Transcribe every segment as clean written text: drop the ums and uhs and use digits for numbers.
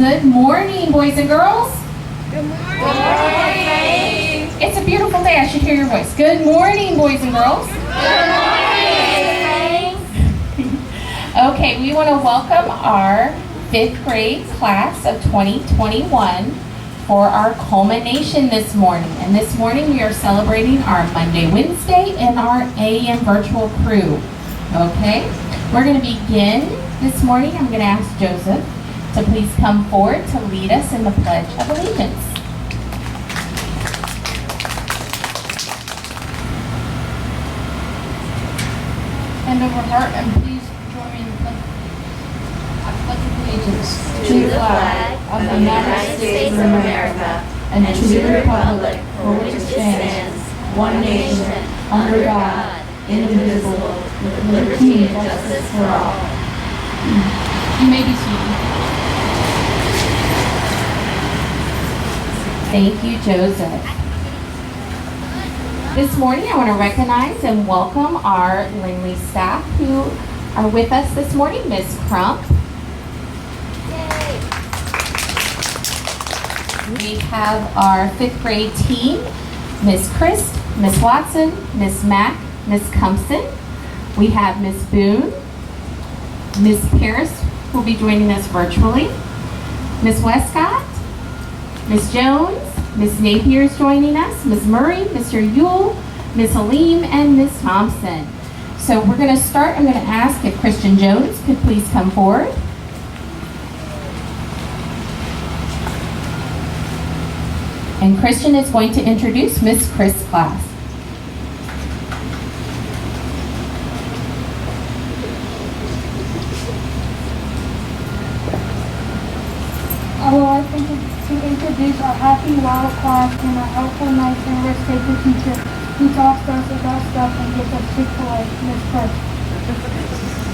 Good morning, boys and girls. Good morning. It's a beautiful day. I should hear your voice. Good morning, boys and girls. Good morning. Okay, we want to welcome our 5th grade class of 2021 for our culmination this morning. And this morning we are celebrating our Monday, Wednesday, and our AM virtual crew. Okay, we're going to begin this morning. I'm going to ask Joseph to please come forward to lead us in the Pledge of Allegiance. Hand over heart and please join me in the pledge. I pledge allegiance To the flag of the United States of America and to the republic for which it stands, one nation, under God, indivisible, with liberty and justice for all. You may be seated. Thank you, Joseph. This morning I want to recognize and welcome our Langley staff who are with us this morning. Miss Crump. Yay! We have our 5th grade team, Miss Christ, Miss Watson, Miss Mack, Miss Cumpson. We have Miss Boone, Miss Paris who will be joining us virtually, Miss Westcott, Miss Jones, Miss Napier is joining us, Miss Murray, Mr. Yule, Miss Halim, and Miss Thompson. So we're going to start. I'm going to ask if Christian Jones could please come forward. And Christian is going to introduce Miss Chris' class. I would like to introduce our Happy Wild class and our helpful, nice, and risk-taking teacher who talks to us about stuff and gets us Chick-fil-A, Miss Chris.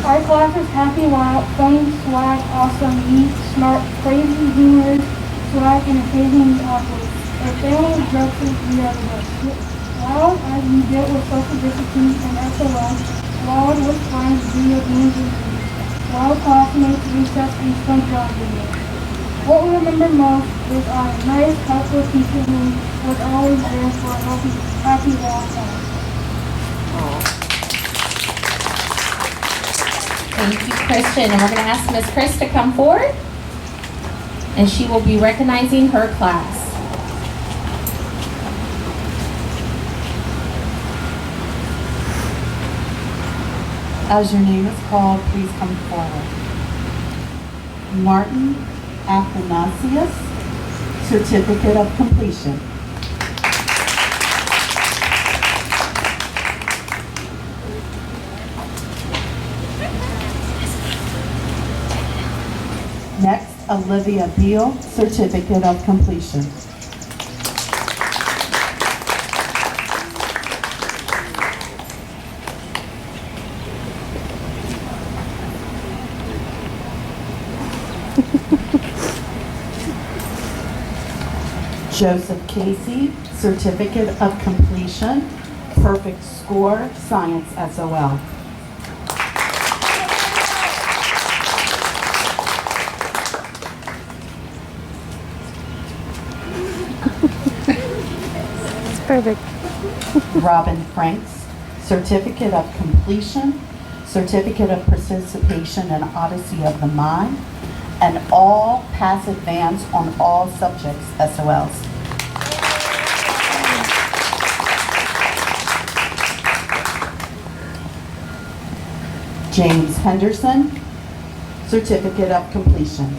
Our class is Happy Wild, funny, swag, awesome, neat, smart, crazy, humorous, swag, and occasionally awkward. Our family is jokes, we are the best. Wild as we deal with social discipline and SOL, wild with friends, video games, and food. Wild classmates, recess, and SpongeBob videos. What we remember most is our nice, helpful teacher who was always there for a happy walk class. Thank you, Christian. And we're going to ask Miss Chris to come forward, and she will be recognizing her class. As your name is called, please come forward. Martin Athanasius, Certificate of Completion. Next, Olivia Beal, Certificate of Completion. Joseph Casey, Certificate of Completion, Perfect Score, Science SOL. It's perfect. Robin Franks, Certificate of Completion, Certificate of Participation in Odyssey of the Mind, and all pass advance on all subjects SOLs. James Henderson, Certificate of Completion.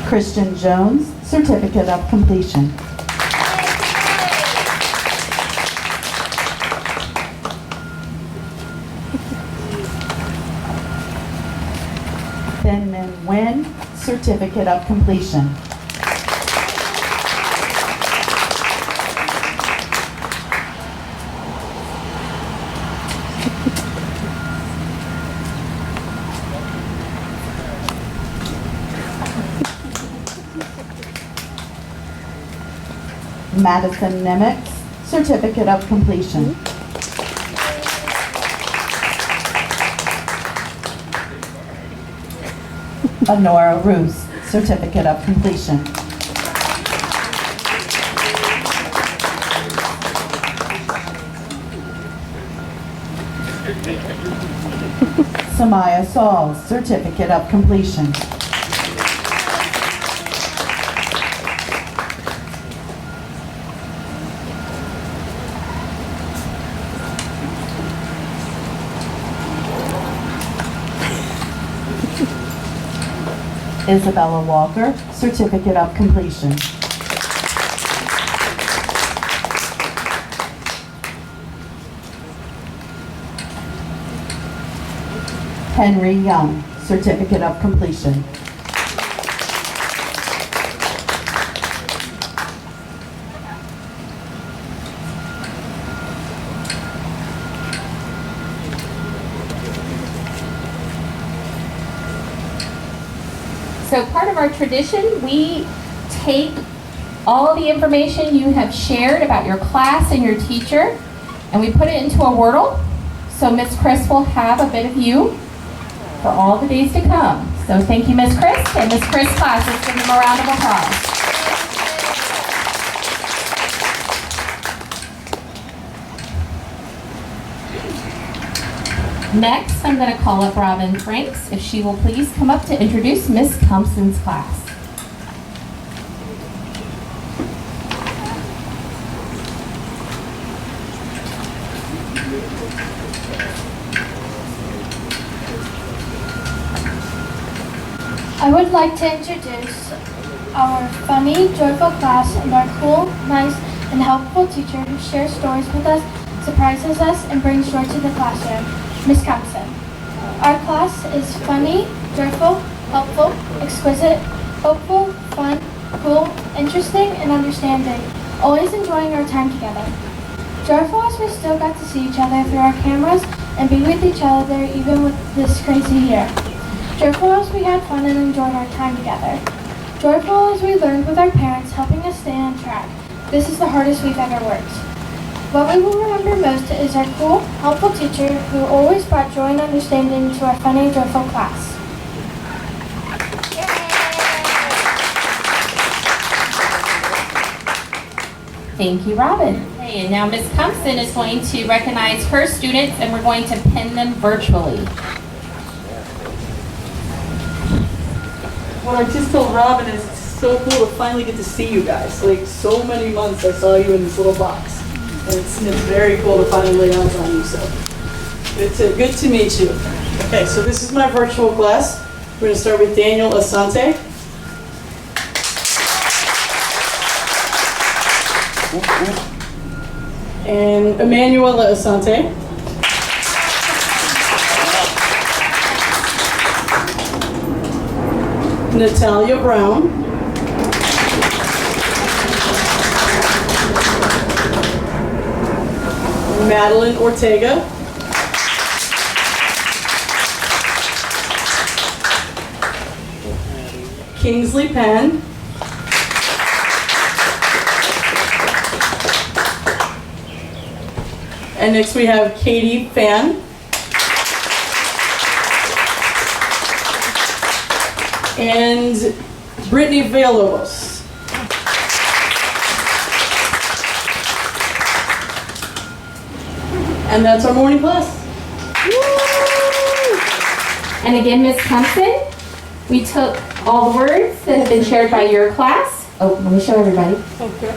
Christian Jones, Certificate of Completion. Ben Min Nguyen, Certificate of Completion. Madison Nimitz, Certificate of Completion. Honora Roos, Certificate of Completion. Samaya Saul, Certificate of Completion. Isabella Walker, Certificate of Completion. Henry Young, Certificate of Completion. So part of our tradition, we take all the information you have shared about your class and your teacher, and we put it into a Wordle. So Miss Chris will have a bit of you for all the days to come. So thank you, Miss Chris, and Miss Chris class. Let's give them a round of applause. Next, I'm going to call up Robin Franks, if she will please come up to introduce Miss Thompson's class. I would like to introduce our funny, joyful class and our cool, nice, and helpful teacher who shares stories with us, surprises us, and brings joy to the classroom, Miss Thompson. Our class is funny, joyful, helpful, exquisite, hopeful, fun, cool, interesting, and understanding, always enjoying our time together. Joyful as we still got to see each other through our cameras and be with each other even with this crazy year. Joyful as we had fun and enjoyed our time together. Joyful as we learned with our parents, helping us stay on track. This is the hardest we've ever worked. What we will remember most is our cool, helpful teacher who always brought joy and understanding to our funny, joyful class. Thank you, Robin. Okay, and now Miss Thompson is going to recognize her students, and we're going to pin them virtually. What I just told Robin is it's so cool to finally get to see you guys. Like, so many months I saw you in this little box. And it's very cool to finally lay eyes on you, so good to meet you. Okay, so this is my virtual class. We're going to start with Daniel Asante. And Emanuela Asante. Natalia Brown. Madeline Ortega. Kingsley Penn. And next we have Katie Fan. And Brittany Villalobos. And that's our morning class. And again, Miss Thompson, we took all the words that have been shared by your class. Oh, let me show everybody. Okay.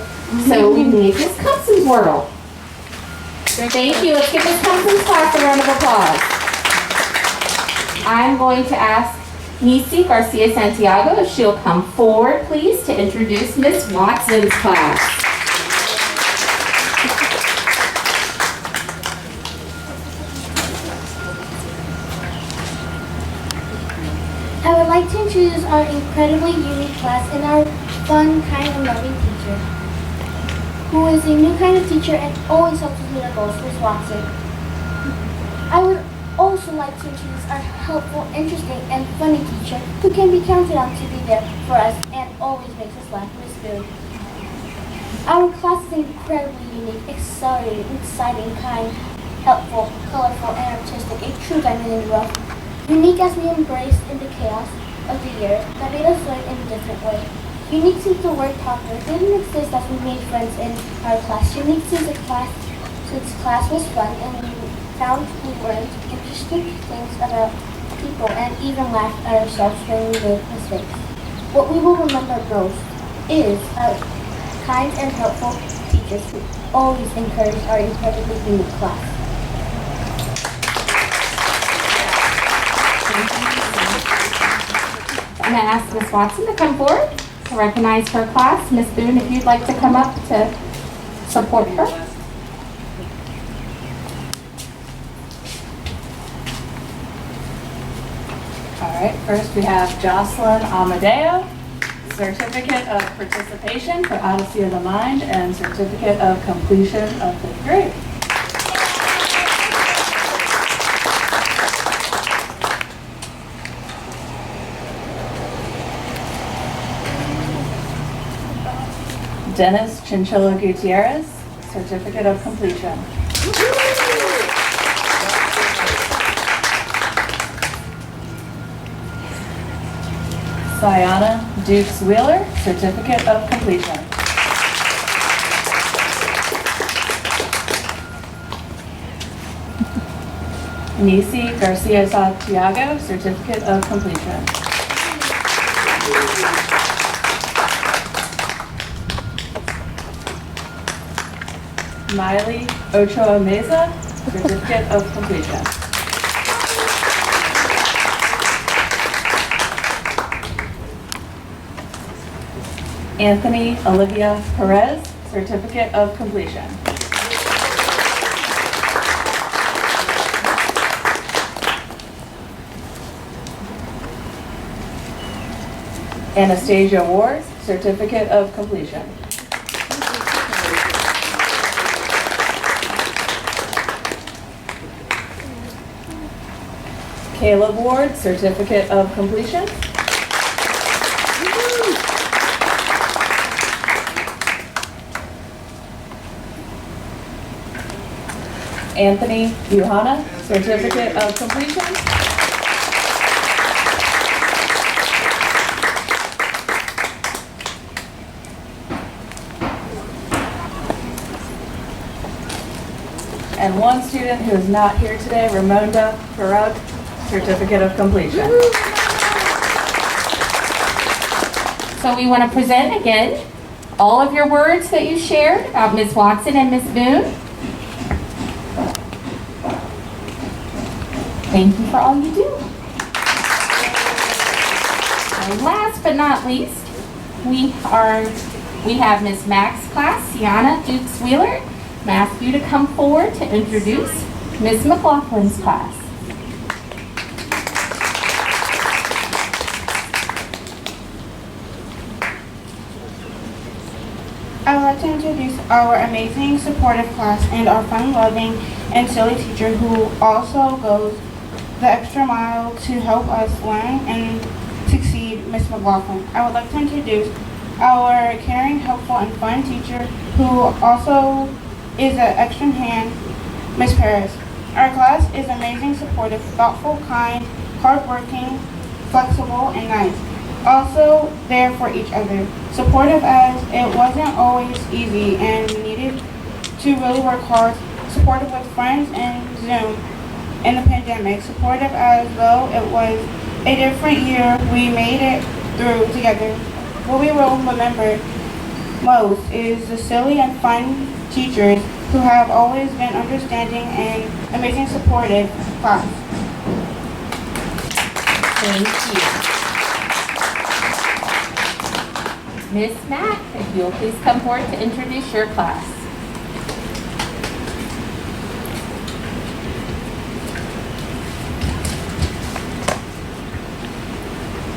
So we made Miss Thompson's Wordle. Thank you. Let's give Miss Thompson's class a round of applause. I'm going to ask Nisi Garcia Santiago if she'll come forward, please, to introduce Miss Watson's class. I would like to introduce our incredibly unique class and our fun, kind, and loving teacher, who is a new kind of teacher and always helps us meet our goals, Miss Watson. I would also like to introduce our helpful, interesting, and funny teacher who can be counted on to be there for us and always makes us laugh, Miss Boone. Our class is incredibly unique, exciting, kind, helpful, colorful, and artistic, a true diamond in the rough. Unique as we embrace in the chaos of the year that made us learn in a different way. Unique since the word talker didn't exist as we made friends in our class. Unique since class was fun and we found we learned interesting things about people and even laughed at ourselves when we made mistakes. What we will remember most is our kind and helpful teachers who always encourage our incredibly unique class. I'm going to ask Ms. Watson to come forward to recognize her class. Ms. Boone, if you'd like to come up to support her. All right, first we have Jocelyn Amadeo, Certificate of Participation for Odyssey of the Mind and Certificate of Completion of 5th grade. Dennis Chinchilla Gutierrez, Certificate of Completion. Sayana Dukes Wheeler, Certificate of Completion. Nisi Garcia Santiago, Certificate of Completion. Miley Ochoa Meza, Certificate of Completion. Anthony Olivia Perez, Certificate of Completion. Anastasia Ward, Certificate of Completion. Caleb Ward, Certificate of Completion. Anthony Buhana, Certificate of Completion. And one student who is not here today, Ramonda Farag, Certificate of Completion. So we want to present again all of your words that you shared about Ms. Watson and Ms. Boone. Thank you for all you do. And last but not least, we have Ms. Mack's class, Sienna Dukes Wheeler. I'm going to ask you to come forward to introduce Ms. McLaughlin's class. I would like to introduce our amazing supportive class and our fun-loving and silly teacher who also goes the extra mile to help us learn and succeed, Ms. McLaughlin. I would like to introduce our caring, helpful, and fun teacher who also is an extra hand, Ms. Perez. Our class is amazing, supportive, thoughtful, kind, hardworking, flexible, and nice. Also there for each other. Supportive as it wasn't always easy and needed to really work hard. Supportive with friends and Zoom in the pandemic. Supportive as though it was a different year, we made it through together. What we will remember most is the silly and fun teachers who have always been understanding and amazing supportive class. Thank you. Ms. Mack, if you'll please come forward to introduce your class.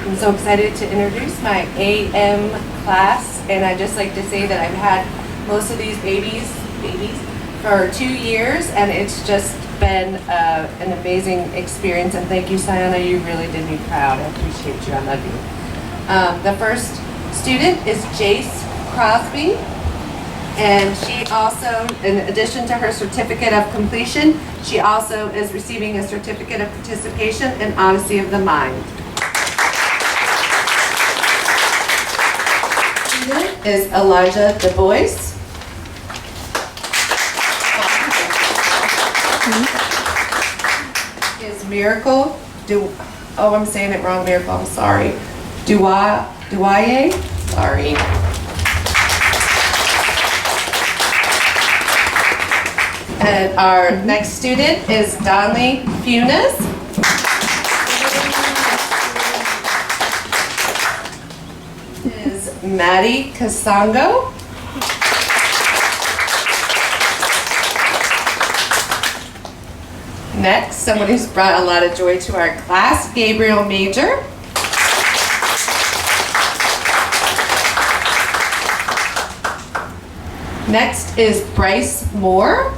I'm so excited to introduce my AM class, and I'd just like to say that I've had most of these babies for 2 years, and it's just been an amazing experience, and thank you, Sayana, you really did me proud. I appreciate you, I love you. The first student is Jace Crosby. And she also, in addition to her certificate of completion, she also is receiving a certificate of participation in Odyssey of the Mind. Student is Elijah Du Bois. Is Miracle, oh, I'm saying it wrong, Miracle, I'm sorry. Duaye, sorry. And our next student is Langley Funes. Is Maddie Casongo. Next, someone who's brought a lot of joy to our class, Gabriel Major. Next is Bryce Moore.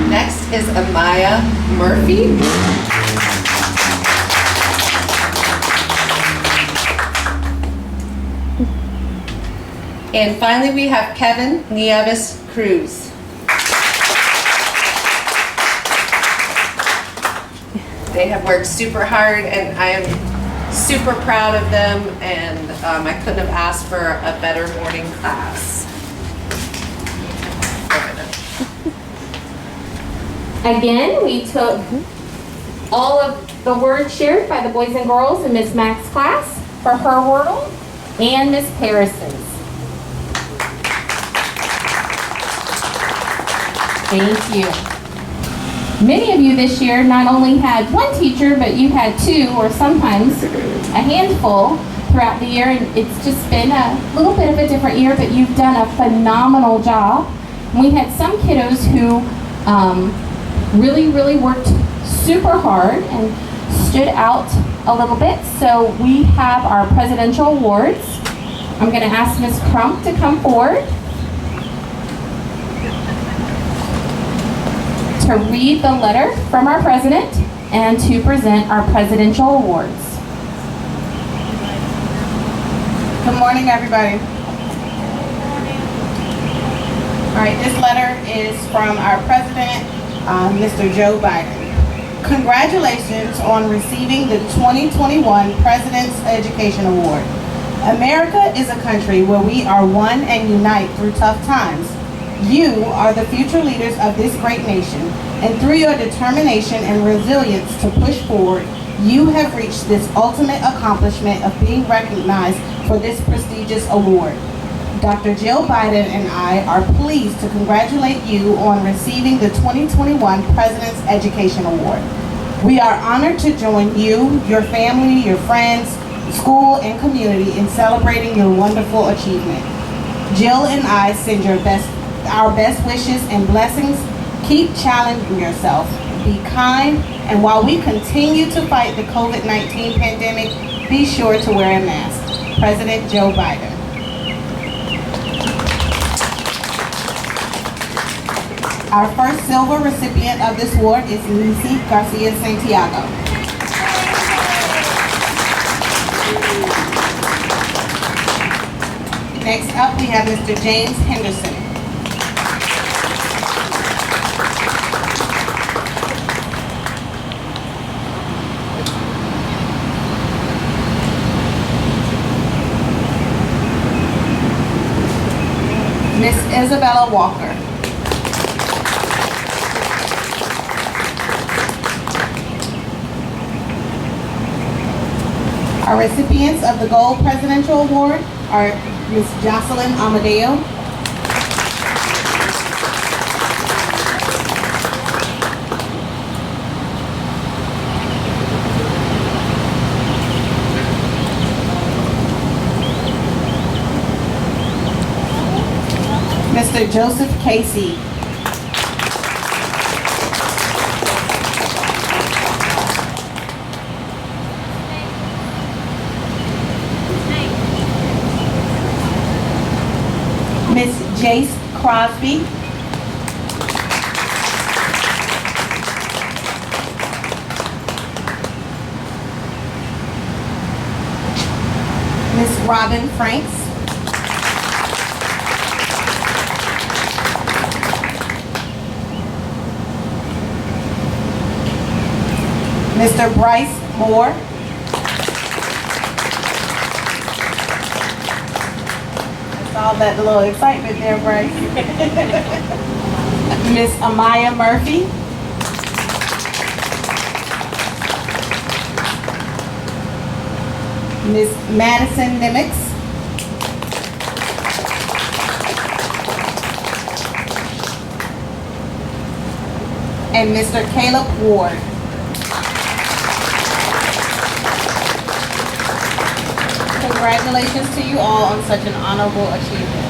Next is Amaya Murphy. And finally, we have Kevin Nieves Cruz. They have worked super hard, and I am super proud of them, and I couldn't have asked for a better morning class. Again, we took all of the words shared by the boys and girls in Ms. Mack's class for her Wordle and Ms. Parison's. Thank you. Many of you this year not only had one teacher, but you had two or sometimes a handful throughout the year, and it's just been a little bit of a different year, but you've done a phenomenal job. And we had some kiddos who really worked super hard and stood out a little bit. So we have our presidential awards. I'm going to ask Ms. Crump to come forward to read the letter from our president and to present our presidential awards. Good morning, everybody. All right, this letter is from our president, Mr. Joe Biden. Congratulations on receiving the 2021 President's Education Award. America is a country where we are one and unite through tough times. You are the future leaders of this great nation, and through your determination and resilience to push forward, you have reached this ultimate accomplishment of being recognized for this prestigious award. Dr. Jill Biden and I are pleased to congratulate you on receiving the 2021 President's Education Award. We are honored to join you, your family, your friends, school, and community in celebrating your wonderful achievement. Jill and I send our best wishes and blessings. Keep challenging yourself, be kind, and while we continue to fight the COVID-19 pandemic, be sure to wear a mask. President Joe Biden. Our first silver recipient of this award is Lucy Garcia Santiago. Next up, we have Mr. James Henderson. Miss Isabella Walker. Our recipients of the Gold Presidential Award are Ms. Jocelyn Amadeo, Mr. Joseph Casey, Miss Jace Crosby, Miss Robin Franks. Mr. Bryce Moore. I saw that little excitement there, Bryce. Miss Amaya Murphy. Miss Madison Nimitz. And Mr. Caleb Ward. Congratulations to you all on such an honorable achievement.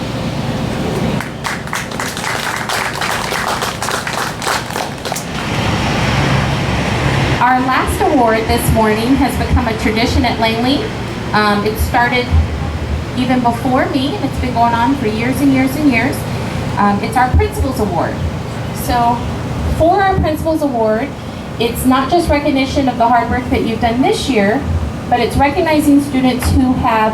Our last award this morning has become a tradition at Langley. It started even before me, and it's been going on for years and years and years. It's our Principals Award. So for our Principals Award, it's not just recognition of the hard work that you've done this year, but it's recognizing students who have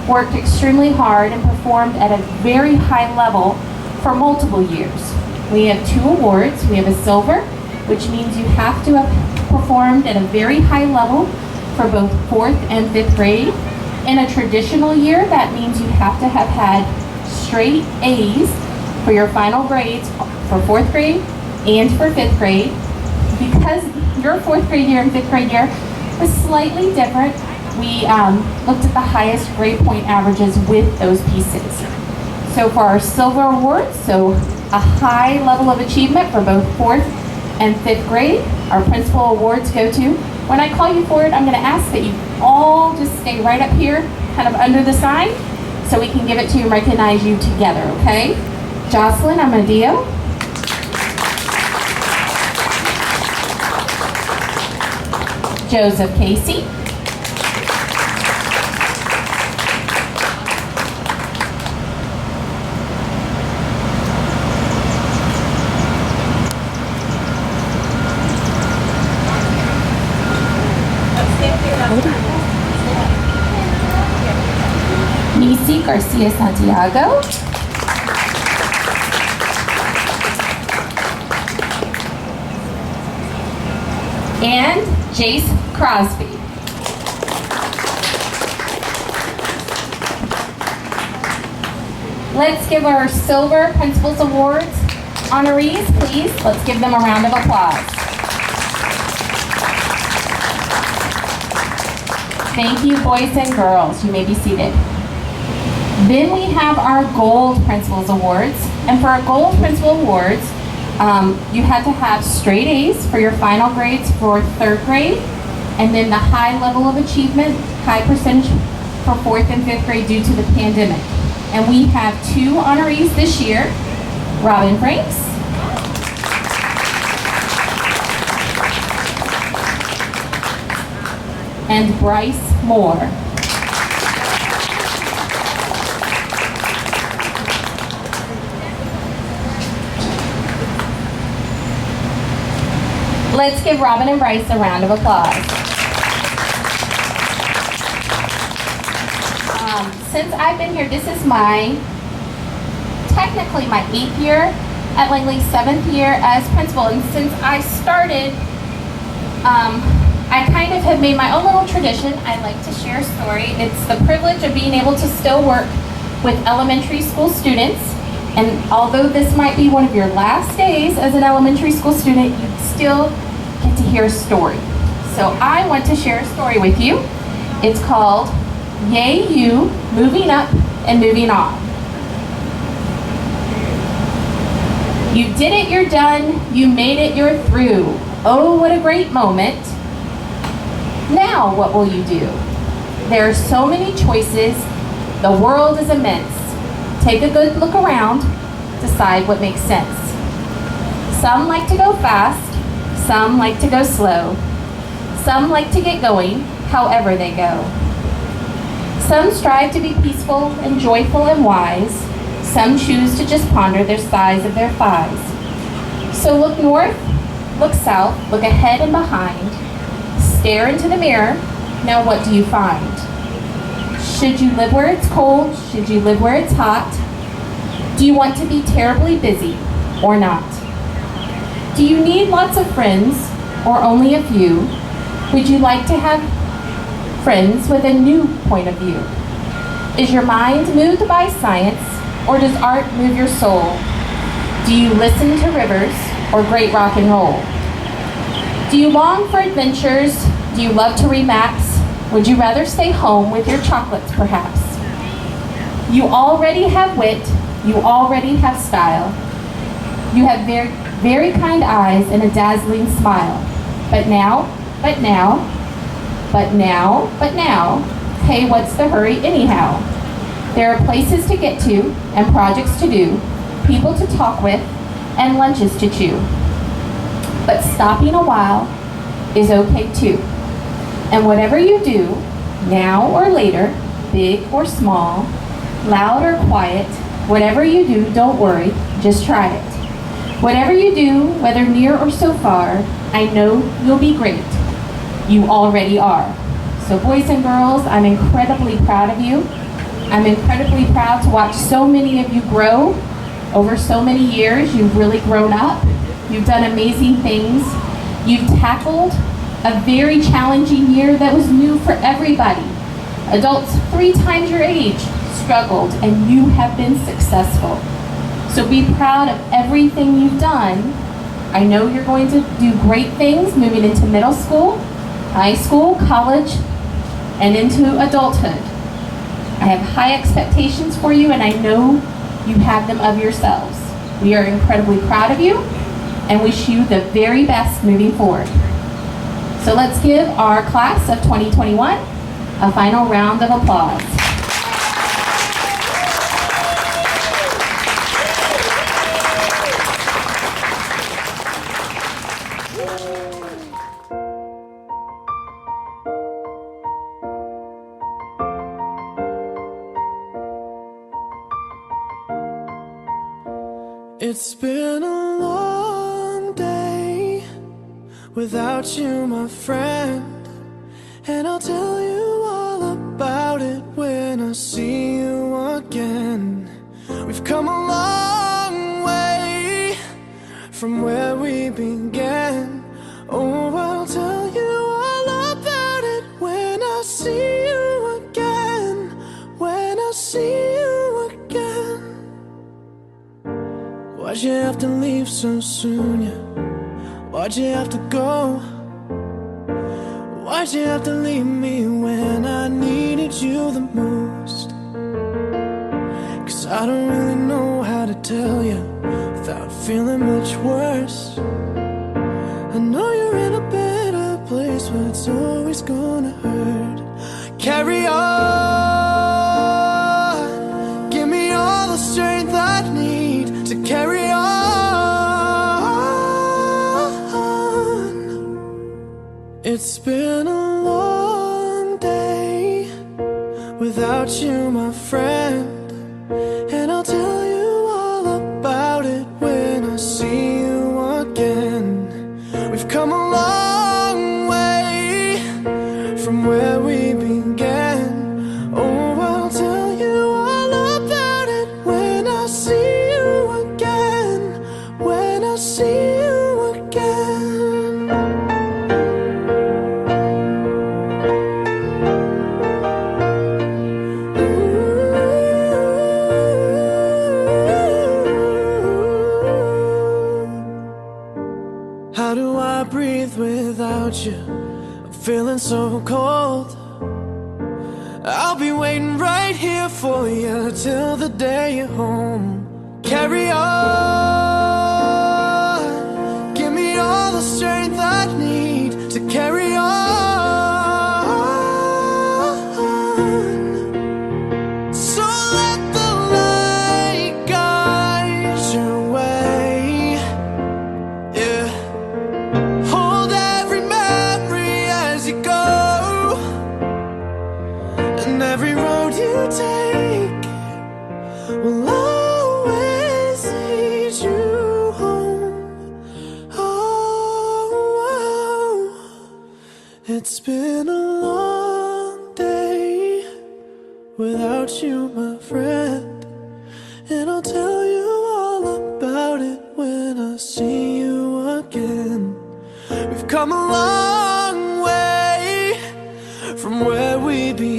worked extremely hard and performed at a very high level for multiple years. We have 2 awards. We have a silver, which means you have to have performed at a very high level for both 4th and 5th grade. In a traditional year, that means you have to have had straight A's for your final grades for 4th grade and for 5th grade. Because your 4th grade year and 5th grade year was slightly different, we looked at the highest grade point averages with those pieces. So for our silver awards, so a high level of achievement for both 4th and 5th grade, our principal awards go to. When I call you forward, I'm going to ask that you all just stay right up here, kind of under the sign, so we can give it to you and recognize you together, okay? Jocelyn Amadeo. Joseph Casey. Nisi Garcia Santiago. And Jace Crosby. Let's give our Silver Principals Awards honorees, please. Let's give them a round of applause. Thank you, boys and girls. You may be seated. Then we have our Gold Principals Awards. And for our Gold Principal Awards, you had to have straight A's for your final grades for 3rd grade, and then the high level of achievement, high percentage for 4th and 5th grade due to the pandemic. And we have 2 honorees this year, Robin Franks and Bryce Moore. Let's give Robin and Bryce a round of applause. Since I've been here, this is technically my 8th year at Langley, 7th year as principal. And since I started, I kind of have made my own little tradition. I like to share a story. It's the privilege of being able to still work with elementary school students. And although this might be one of your last days as an elementary school student, you still get to hear a story. So I want to share a story with you. It's called Yay You, Moving Up and Moving On. You did it, you're done. You made it, you're through. Oh, what a great moment. Now what will you do? There are so many choices. The world is immense. Take a good look around. Decide what makes sense. Some like to go fast. Some like to go slow. Some like to get going, however they go. Some strive to be peaceful and joyful and wise. Some choose to just ponder the size of their thighs. So look north, look south, look ahead and behind. Stare into the mirror. Now what do you find? Should you live where it's cold? Should you live where it's hot? Do you want to be terribly busy or not? Do you need lots of friends or only a few? Would you like to have friends with a new point of view? Is your mind moved by science or does art move your soul? Do you listen to rivers or great rock and roll? Do you long for adventures? Do you love to read maps? Would you rather stay home with your chocolates perhaps? You already have wit, you already have style. You have very, very kind eyes and a dazzling smile. But now, hey, what's the hurry anyhow? There are places to get to and projects to do, people to talk with and lunches to chew. But stopping a while is okay too. And whatever you do, now or later, big or small, loud or quiet, whatever you do, don't worry, just try it. Whatever you do, whether near or so far, I know you'll be great. You already are. So boys and girls, I'm incredibly proud of you. I'm incredibly proud to watch so many of you grow over so many years. You've really grown up. You've done amazing things. You've tackled a very challenging year that was new for everybody. Adults 3 times your age struggled and you have been successful. So be proud of everything you've done. I know you're going to do great things moving into middle school, high school, college, and into adulthood. I have high expectations for you and I know you have them of yourselves. We are incredibly proud of you and wish you the very best moving forward. So let's give our class of 2021 a final round of applause. It's been a long day without you, my friend, and I'll tell you all about it when I see you again. We've come a long way from where we began. Oh, I'll tell you all about it when I see you again. When I see you again. Why'd you have to leave so soon, yeah? Why'd you have to go? Why'd you have to leave me when I needed you the most? 'Cause I don't really know how to tell you without feeling much worse. I know you're in a better place, but it's always gonna hurt. Carry on, give me all the strength I need to carry on. It's been a long day without you, my friend, and I'll tell you all about it when I see you again. We've come a long way from where we began. Oh, I'll tell you all about it when I see you again. When I see you again. How do I breathe without you? I'm feeling so cold. I'll be waiting right here for you till the day you're home. Carry on, give me all the strength I need to carry on. So let the light guide your way, yeah. Hold every memory as you go, and every road you take will always lead you home. Oh, oh. without you, my friend. And I'll tell you all about it when I see you again. We've come a long way from where we began.